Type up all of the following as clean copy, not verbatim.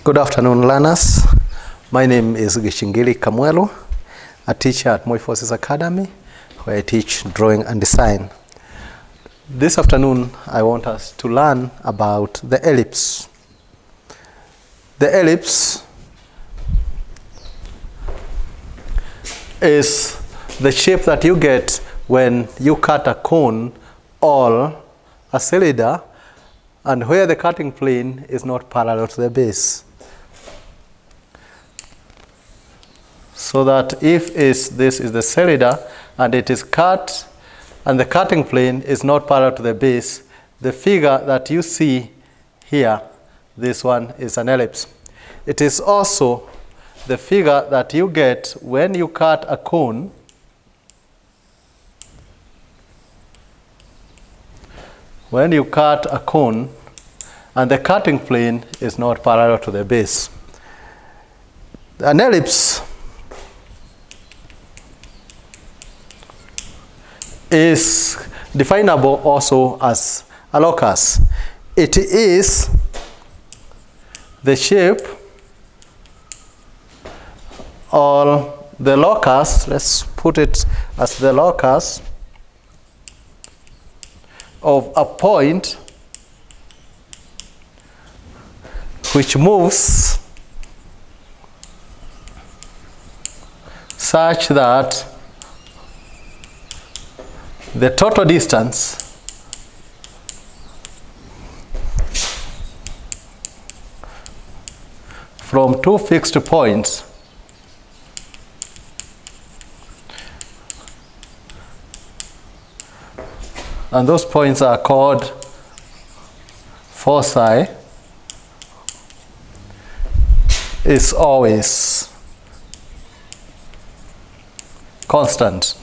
Good afternoon, learners. My name is Gichingiri, a teacher at Moi Forces Academy, where I teach drawing and design. This afternoon, I want us to learn about the ellipse. The ellipse is the shape that you get when you cut a cone or a cylinder, and where the cutting plane is not parallel to the base. So that if this is the cylinder and it is cut and the cutting plane is not parallel to the base, the figure that you see here, this one is an ellipse. It is also the figure that you get when you cut a cone and the cutting plane is not parallel to the base. An ellipse is definable also as a locus. It is the shape or the locus, let's put it as the locus of a point which moves such that the total distance from two fixed points and those points are called foci is always constant.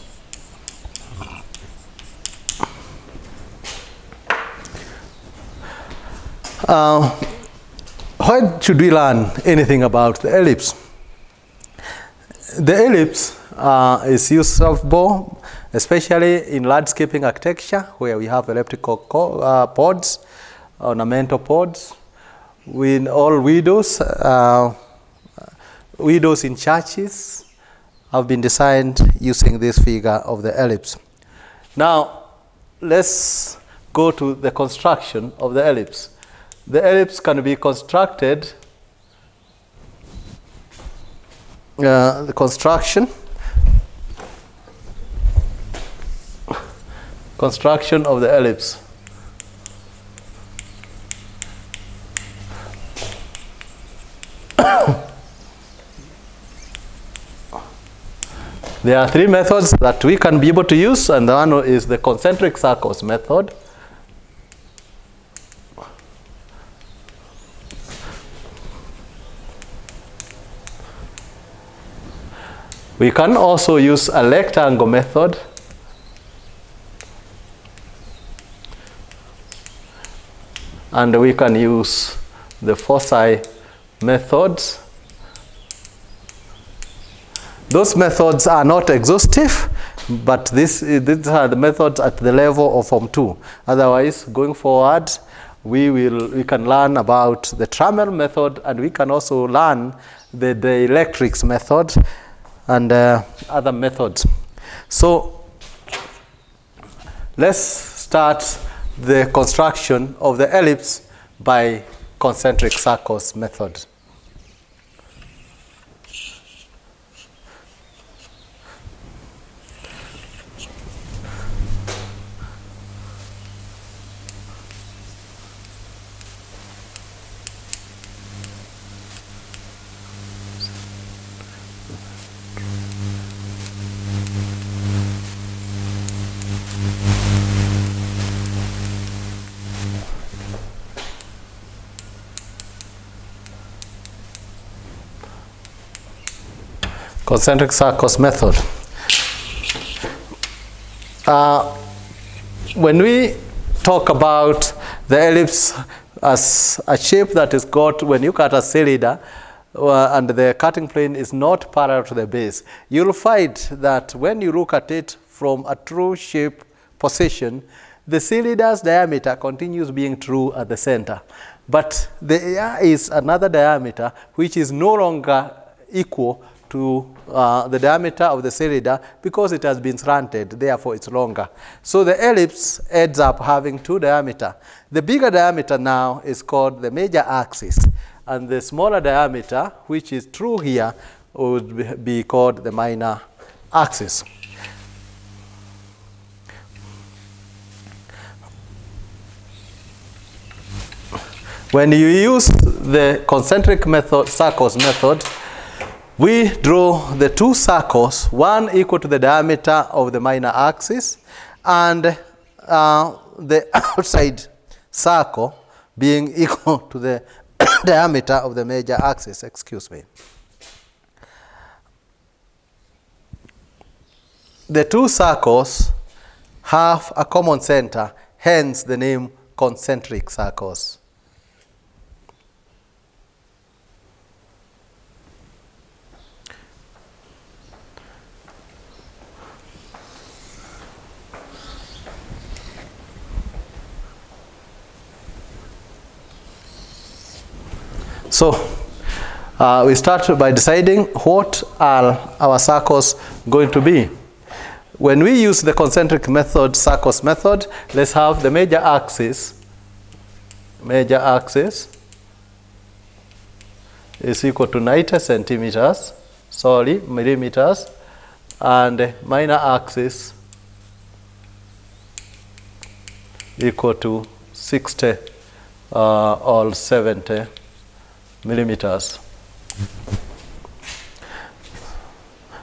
Why should we learn anything about the ellipse? The ellipse is useful, especially in landscaping architecture, where we have elliptical pods, ornamental pods. In all windows in churches have been designed using this figure of the ellipse. Now, let's go to the construction of the ellipse. The ellipse can be constructed, the construction of the ellipse. There are three methods that we can be able to use, and the one is the concentric circles method. We can also use a rectangle method, and we can use the foci methods. Those methods are not exhaustive, but these are the methods at the level of Form 2. Otherwise, going forward, we can learn about the Trammell method, and we can also learn the dielectrics method and other methods. So let's start the construction of the ellipse by concentric circles method. Concentric circles method. When we talk about the ellipse as a shape that is got when you cut a cylinder and the cutting plane is not parallel to the base, you'll find that when you look at it from a true shape position, the cylinder's diameter continues being true at the center. But there is another diameter which is no longer equal to the diameter of the cylinder because it has been slanted, therefore it's longer. So the ellipse ends up having two diameters. The bigger diameter now is called the major axis, and the smaller diameter, which is true here, would be called the minor axis. When you use the concentric method, circles method, we draw the two circles, one equal to the diameter of the minor axis, and the outside circle being equal to the diameter of the major axis. Excuse me. The two circles have a common center, hence the name concentric circles. So we start by deciding what are our circles going to be. When we use the concentric method, circles method, let's have the major axis. Major axis is equal to 90 centimeters, millimeters, and minor axis equal to 60 or 70 millimeters.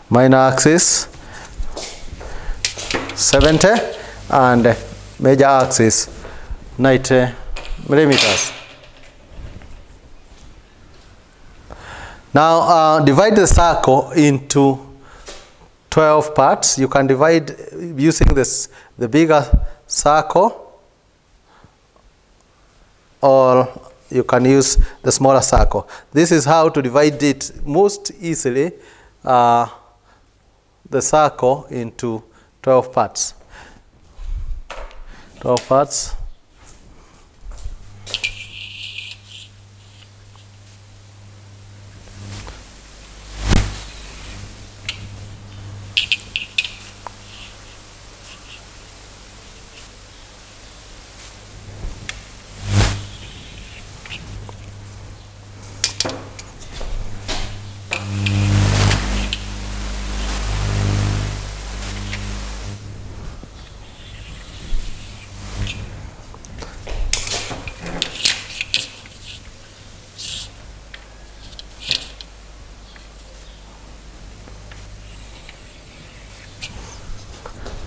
Minor axis 70 and major axis 90 millimeters. Now divide the circle into 12 parts. You can divide using the bigger circle, or you can use the smaller circle. This is how to divide it most easily, the circle into 12 parts. 12 parts.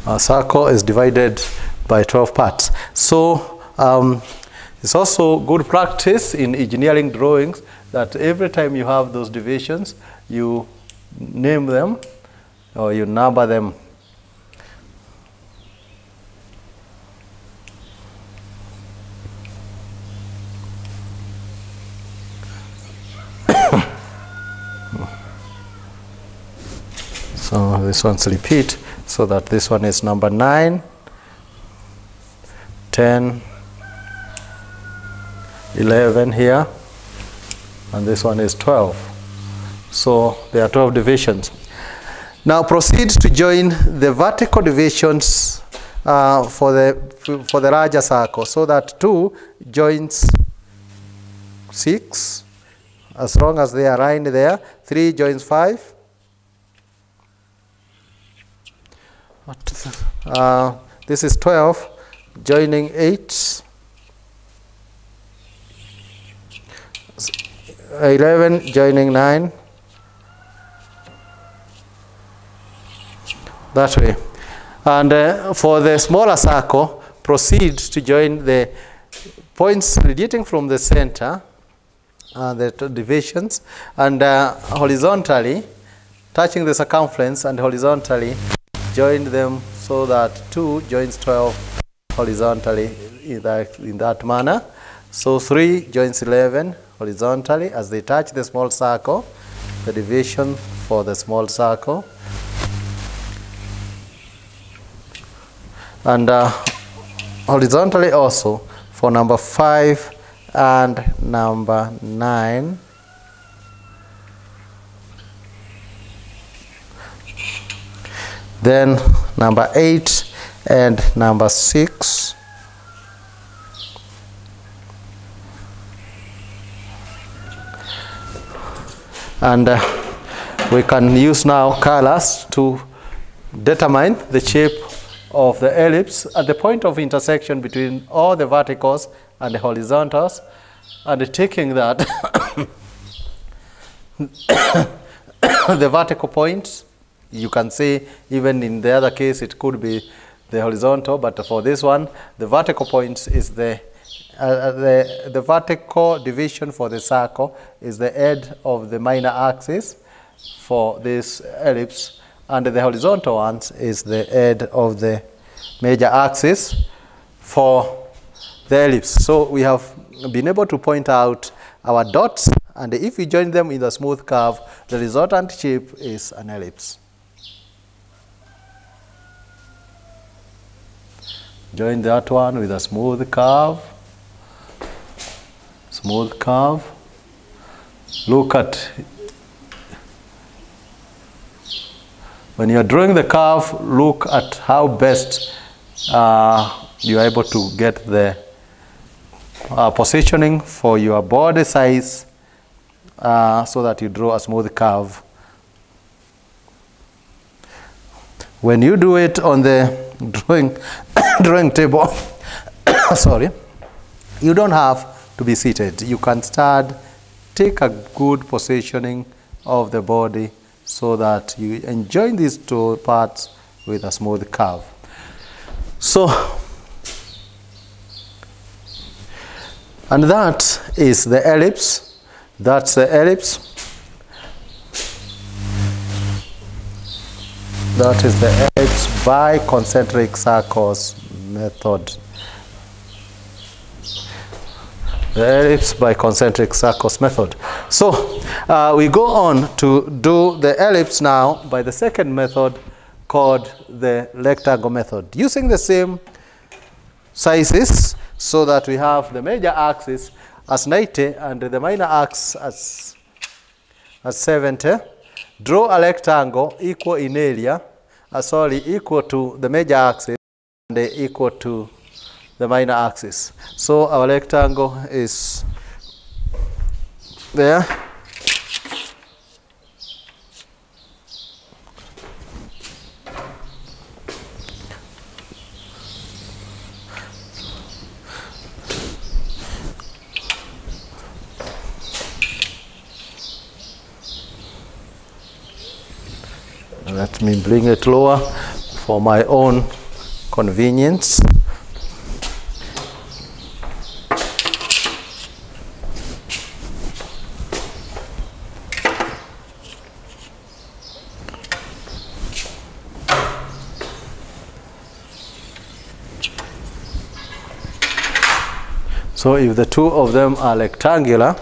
A circle is divided by 12 parts. So it's also good practice in engineering drawings that every time you have those divisions, you name them or you number them. So this one's repeat. So that this one is number 9, 10, 11 here, and this one is 12. So there are 12 divisions. Now proceed to join the vertical divisions for the larger circle, so that 2 joins 6, as long as they are aligned there. 3 joins 5. This is 12 joining 8, 11 joining 9, that way. And for the smaller circle, proceed to join the points radiating from the center, the divisions, and horizontally, touching the circumference, and horizontally join them so that 2 joins 12 horizontally in that manner. So 3 joins 11 horizontally as they touch the small circle, the division for the small circle. And horizontally also for number 5 and number 9. Then number 8 and number 6. And we can use now colors to determine the shape of the ellipse at the point of intersection between all the verticals and the horizontals, and taking that the vertical points, you can see, even in the other case it could be the horizontal, but for this one the vertical points is the vertical division for the circle is the head of the minor axis for this ellipse, and the horizontal ones is the head of the major axis for the ellipse. So we have been able to point out our dots, and if we join them in a smooth curve, the resultant shape is an ellipse. Join that one with a smooth curve. Smooth curve. Look at, when you are drawing the curve, look at how best you are able to get the positioning for your body size so that you draw a smooth curve. When you do it on the drawing table, sorry, you don't have to be seated. You can start, take a good positioning of the body so that you enjoy these two parts with a smooth curve. So, and that is the ellipse. That's the ellipse. That is the ellipse by concentric circles method. The ellipse by concentric circles method. So we go on to do the ellipse now by the second method called the rectangle method, using the same sizes, so that we have the major axis as 90 and the minor axis as 70. Draw a rectangle equal in area, equal to the major axis and equal to the minor axis. So our rectangle is there. Let me bring it lower for my own convenience. So if the two of them are rectangular,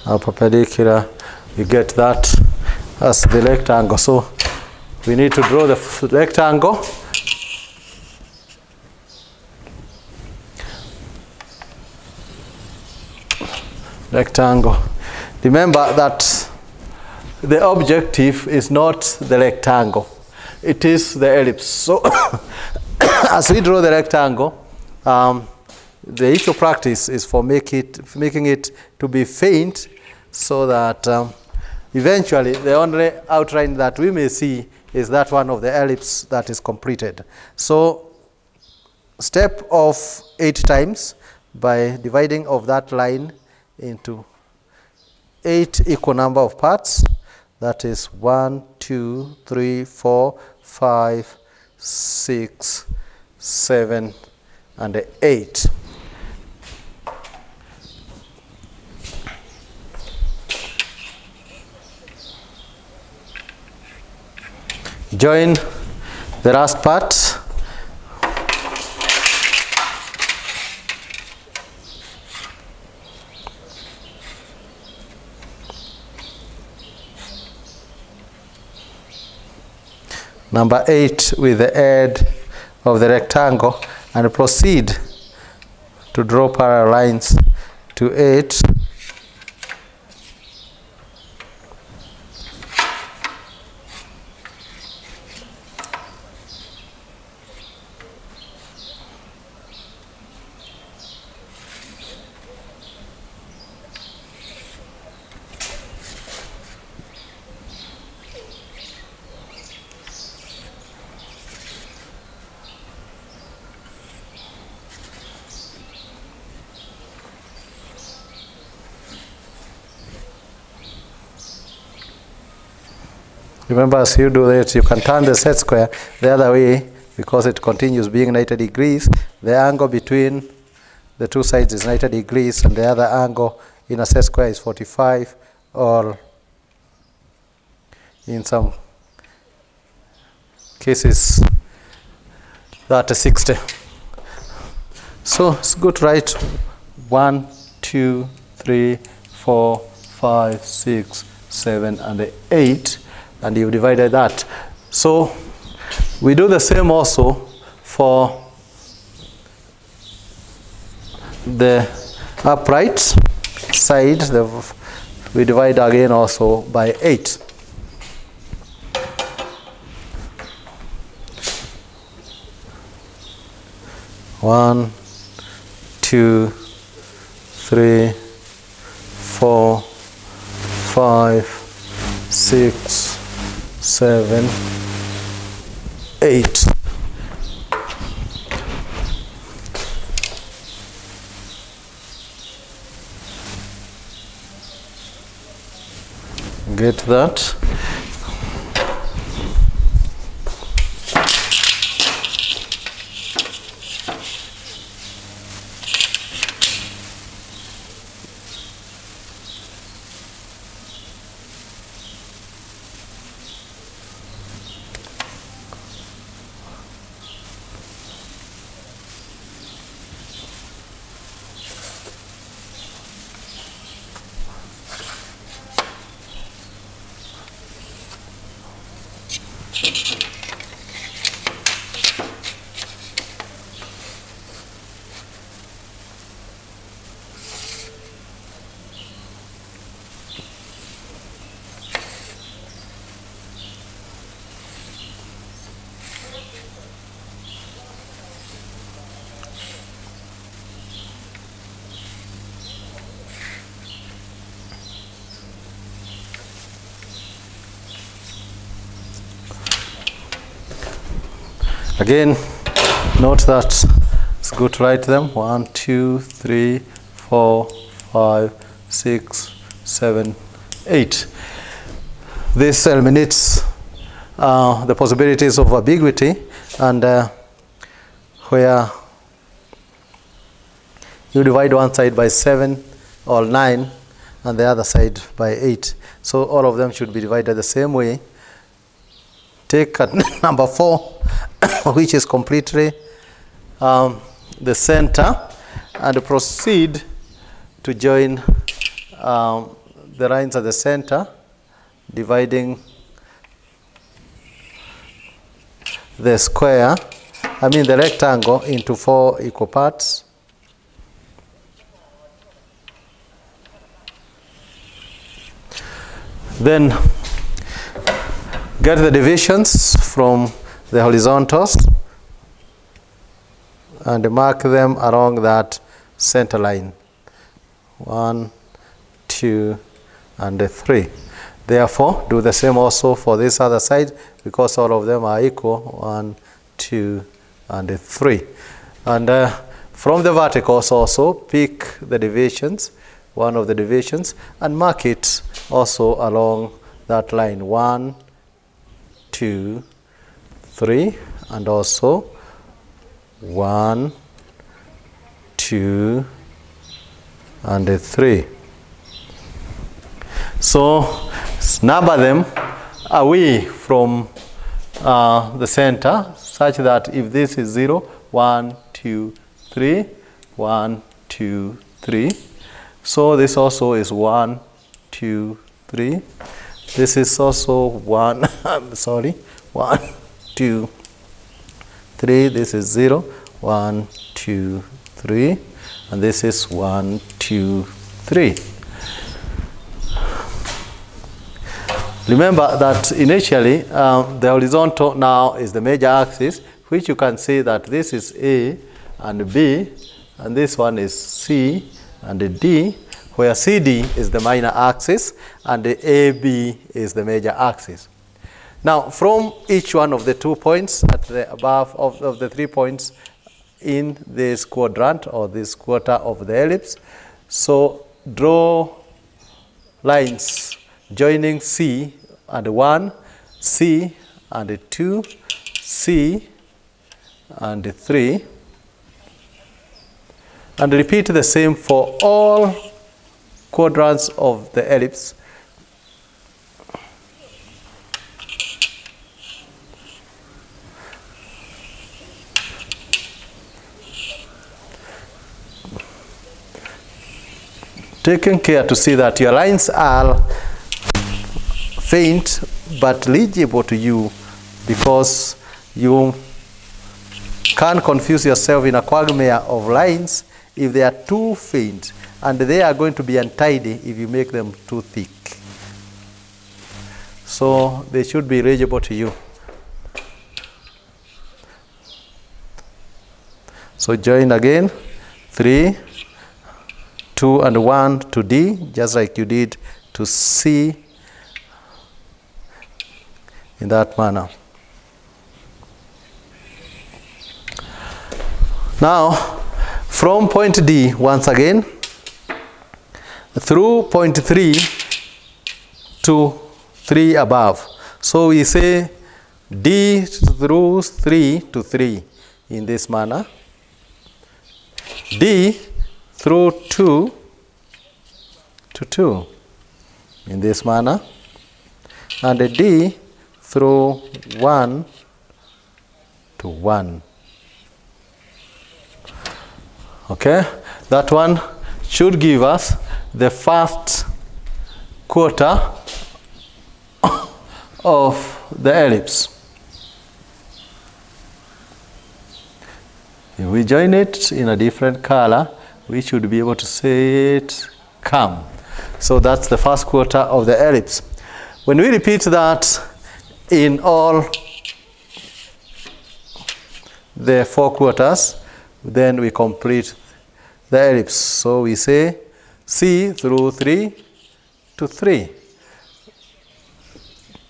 or perpendicular, you get that as the rectangle. So we need to draw the rectangle. Rectangle. Remember that the objective is not the rectangle, it is the ellipse. So as we draw the rectangle, the issue practice is for making it to be faint, so that eventually the only outline that we may see is that one of the ellipse that is completed. So step of 8 times by dividing of that line into 8 equal number of parts. That is 1, 2, 3, 4, 5, 6, 7, and 8. Join the last part. Number 8 with the head of the rectangle and proceed to draw parallel lines to it. Remember, as you do it, you can turn the set square the other way because it continues being 90 degrees. The angle between the two sides is 90 degrees, and the other angle in a set square is 45, or in some cases that is 60. So it's good to write 1, 2, 3, 4, 5, 6, 7, and 8. And you've divided that. So we do the same also for the upright side. We divide again also by 8. One, 2, 3, 4, 5, 6, 7, 8. Get that? Again, note that it's good to write them 1, 2, 3, 4, 5, 6, 7, 8. This eliminates the possibilities of ambiguity, and where you divide one side by 7 or 9 and the other side by 8. So all of them should be divided the same way. Take number 4, which is completely the center, and proceed to join the lines at the center, dividing the square, the rectangle, into 4 equal parts. Then get the divisions from the horizontals and mark them along that center line. 1, 2, and 3. Therefore, do the same also for this other side, because all of them are equal. 1, 2, and 3. And from the verticals also, pick the divisions, one of the divisions, and mark it also along that line. 1, 2, 3, and also 1, 2, and 3. So number them away from the center, such that if this is 0, 1, 2, 3, 1, 2, 3. So this also is 1, 2, 3. This is also 1, 1, 2, 3, this is 0, 1, 2, 3, and this is 1, 2, 3. Remember that initially the horizontal now is the major axis, which you can see that this is A and B, and this one is C and D, where CD is the minor axis and the AB is the major axis. Now, from each one of the 2 points at the above of the 3 points in this quadrant or this quarter of the ellipse, so draw lines joining C and 1, C and 2, C and 3, and repeat the same for all quadrants of the ellipse. Taking care to see that your lines are faint but legible to you, because you can't confuse yourself in a quagmire of lines if they are too faint, and they are going to be untidy if you make them too thick. So they should be legible to you. So join again, 3, 2 and 1 to D, just like you did to C, in that manner. Now, from point D, once again, through point 3 to 3 above. So we say D through 3 to 3 in this manner. D through 2 to 2 in this manner. And D through 1 to 1. Okay, that one should give us the first quarter of the ellipse. If we join it in a different color, we should be able to see it come. So that's the first quarter of the ellipse. When we repeat that in all the 4 quarters, then we complete the ellipse. So we say C through 3 to 3,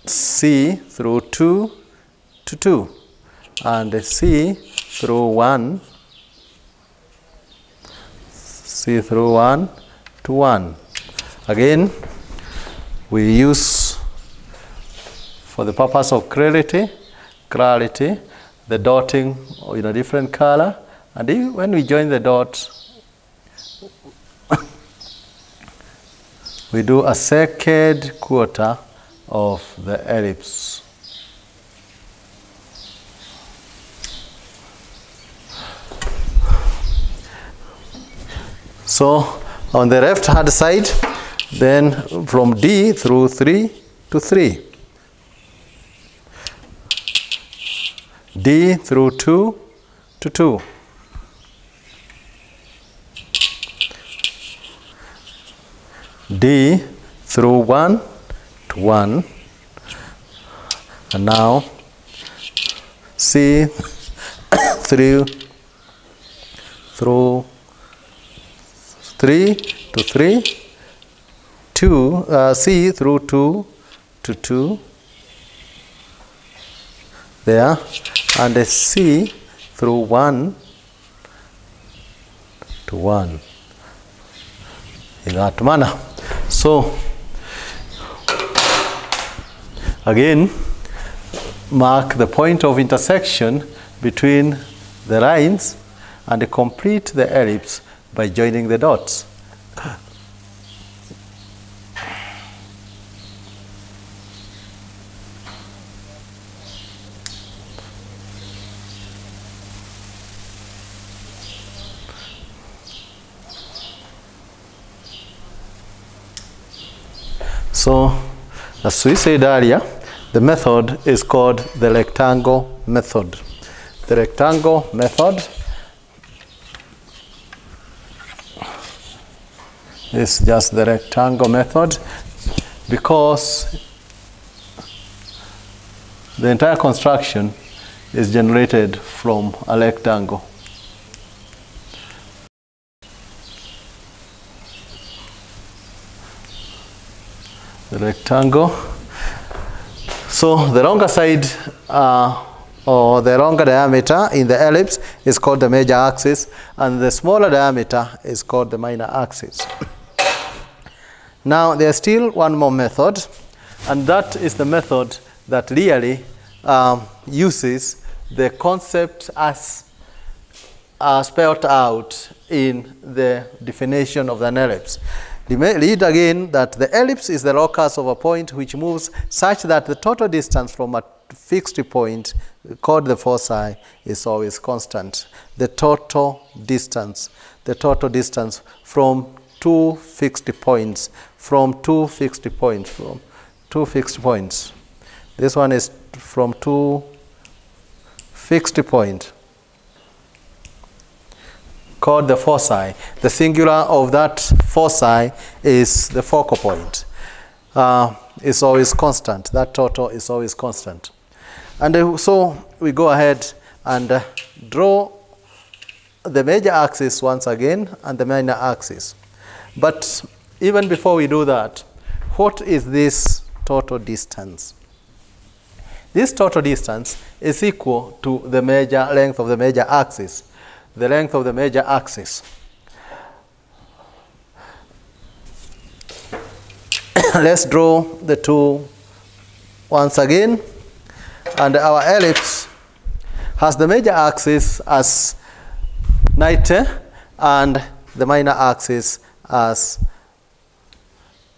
C through 2 to 2, and C through 1, C through 1 to 1. Again, we use, for the purpose of clarity, the dotting in a different color, and when we join the dot, we do a second quarter of the ellipse. So on the left hand side, then from D through 3 to 3, D through 2 to 2, D through 1 to 1, and now C through 3 to 3, 2, C through 2 to 2, there, and a C through 1 to 1, in that manner. So again, mark the point of intersection between the lines and complete the ellipse by joining the dots. So, as we said earlier, the method is called the rectangle method. the rectangle method is just the rectangle method, because the entire construction is generated from a rectangle. The rectangle. So the longer side or the longer diameter in the ellipse is called the major axis, and the smaller diameter is called the minor axis. Now there's still one more method, and that is the method that really uses the concept as spelled out in the definition of an ellipse. Read again that the ellipse is the locus of a point which moves such that the total distance from a fixed point called the foci is always constant. The total distance from two fixed points, This one is from two fixed points called the foci. The singular of that foci is the focal point. It's always constant. That total is always constant. And so we go ahead and draw the major axis once again and the minor axis. But even before we do that, what is this total distance? This total distance is equal to the major length of the major axis. The length of the major axis. Let's draw the two once again, and our ellipse has the major axis as 90 and the minor axis as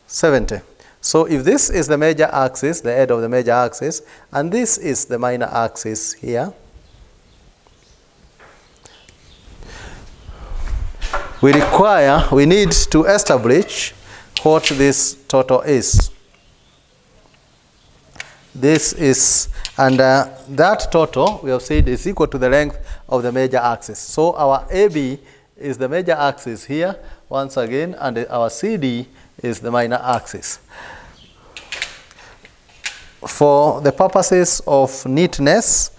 70. So if this is the major axis, the head of the major axis, and this is the minor axis here, we need to establish what this total is. This is, and that total we have said is equal to the length of the major axis. So our AB is the major axis here once again, and our CD is the minor axis. For the purposes of neatness,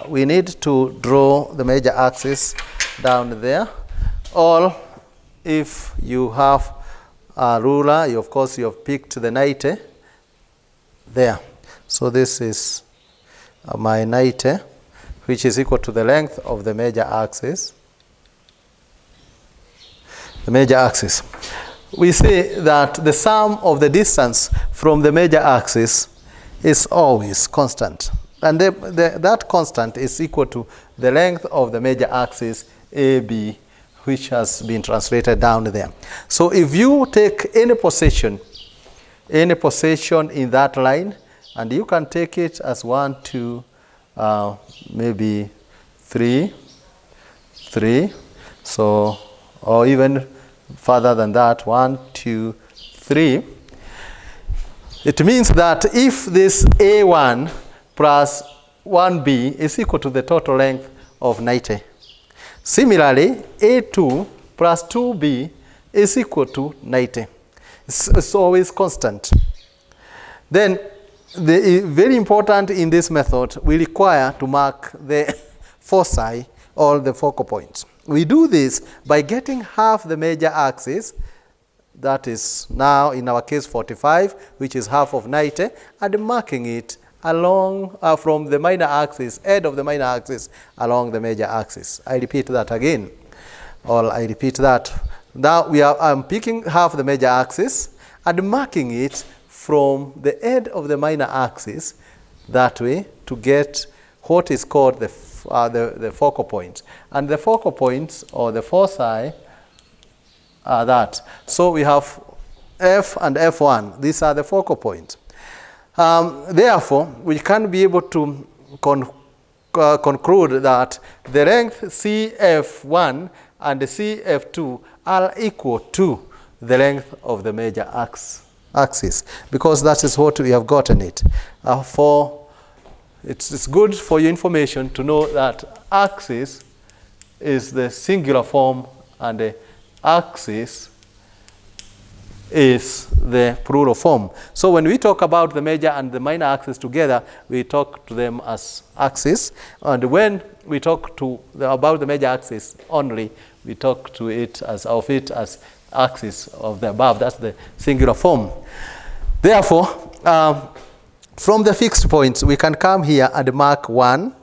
we need to draw the major axis down there. Or if you have a ruler, of course you have picked the 90 there. So this is my 90, which is equal to the length of the major axis. The major axis. We see that the sum of the distance from the major axis is always constant. And that constant is equal to the length of the major axis AB, which has been translated down there. So if you take any position in that line, and you can take it as 1, 2, maybe 3, so, or even further than that, 1, 2, 3. It means that if this A1 plus 1B is equal to the total length of 90, similarly, A2 plus 2B is equal to 90. It's always constant. Then, very important in this method, we require to mark the foci or the focal points. We do this by getting half the major axis, that is now in our case 45, which is half of 90, and marking it along from the minor axis, head of the minor axis, along the major axis. I repeat that again, or I repeat that. Now I'm picking half the major axis and marking it from the head of the minor axis that way to get what is called the focal points. And the focal points, or the foci, are that. So we have F and F1. These are the focal points. Therefore, we can be able to conclude that the length CF1 and CF2 are equal to the length of the major axis, because that is what we have gotten it. For it's good for your information to know that axis is the singular form and the axis is the plural form. So when we talk about the major and the minor axis together, we talk to them as axis. And when we talk about the major axis only, we talk to it as axis of the above. That's the singular form. Therefore, from the fixed points, we can come here and mark 1,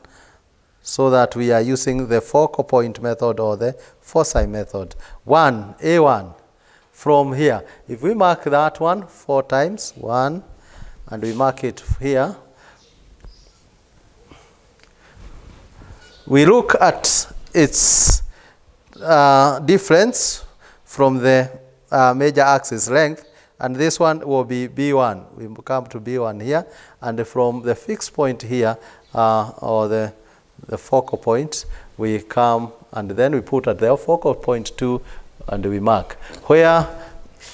so that we are using the focal point method or the foci method. 1, A1. From here, if we mark that one 4 times, 1, and we mark it here, we look at its difference from the major axis length, and this one will be B1. We come to B1 here, and from the fixed point here, or the focal point, we come and then we put at the focal point 2, and we mark. Where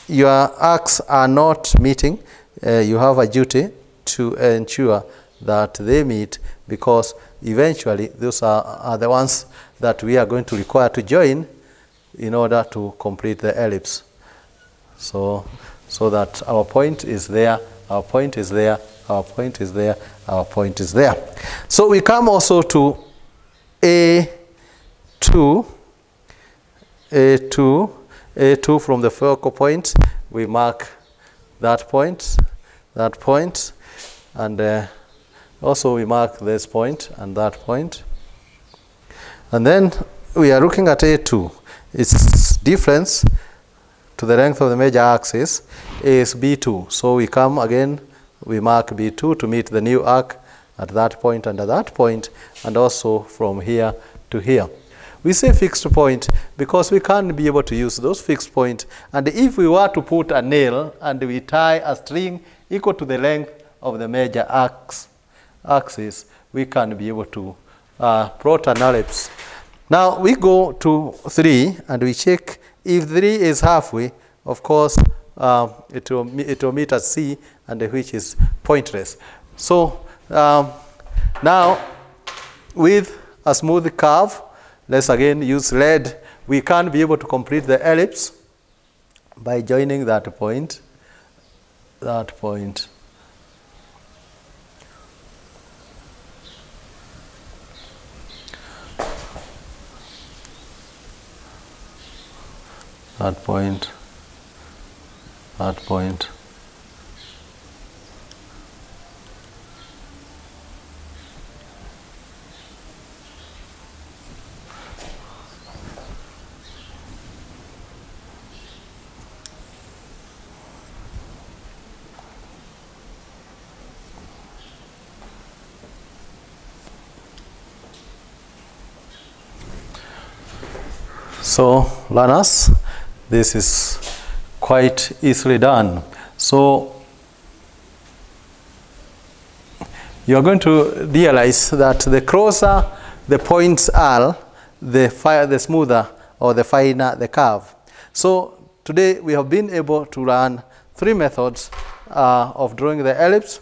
your arcs are not meeting, you have a duty to ensure that they meet, because eventually those are the ones that we are going to require to join in order to complete the ellipse. So that our point is there, our point is there, our point is there, our point is there. So we come also to A2 from the focal point. We mark that point, and also we mark this point and that point. And then we are looking at A2. Its difference to the length of the major axis is B2. So we come again, we mark B2 to meet the new arc at that point and at that point, and also from here to here. We say fixed point because we can't be able to use those fixed points. And if we were to put a nail and we tie a string equal to the length of the major axis, we can be able to plot an ellipse. Now we go to 3 and we check if 3 is halfway. Of course, it will meet at C, and which is pointless. So now with a smooth curve, let's again use lead. We can be able to complete the ellipse by joining that point, that point. That point, that point. So learners, this is quite easily done. So you are going to realize that the closer the points are, the smoother or the finer the curve. So today we have been able to learn 3 methods of drawing the ellipse,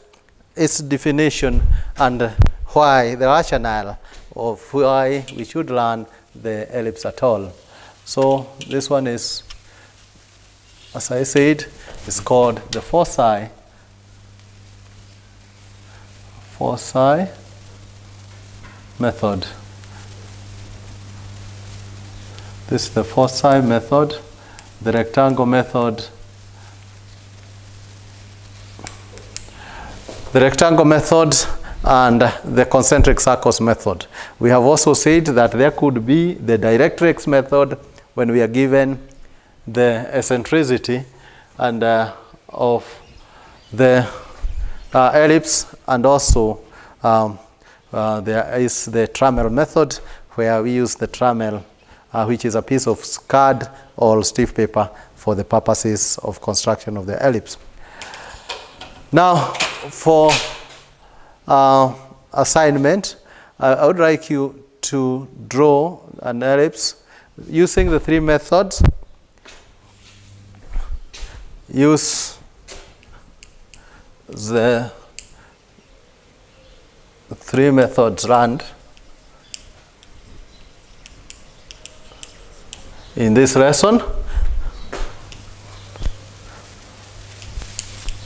its definition, and why, the rationale of why we should learn the ellipse at all. So this one is, as I said, is called the foci method. This is the foci method, the rectangle method, and the concentric circles method. We have also said that there could be the directrix method when we are given the eccentricity and of the ellipse, and also there is the trammel method, where we use the trammel, which is a piece of card or stiff paper for the purposes of construction of the ellipse. Now for assignment, I would like you to draw an ellipse using the 3 methods. Use the 3 methods learned in this lesson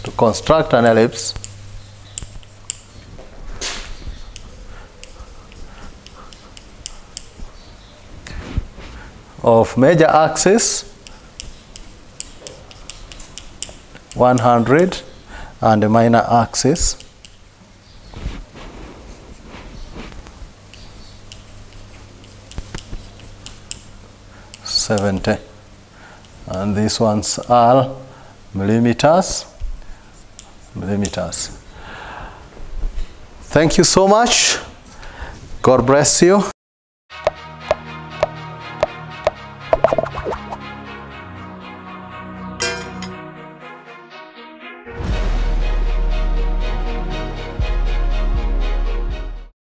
to construct an ellipse of major axis 100 and a minor axis 70, and these ones are millimeters. Thank you so much. God bless you.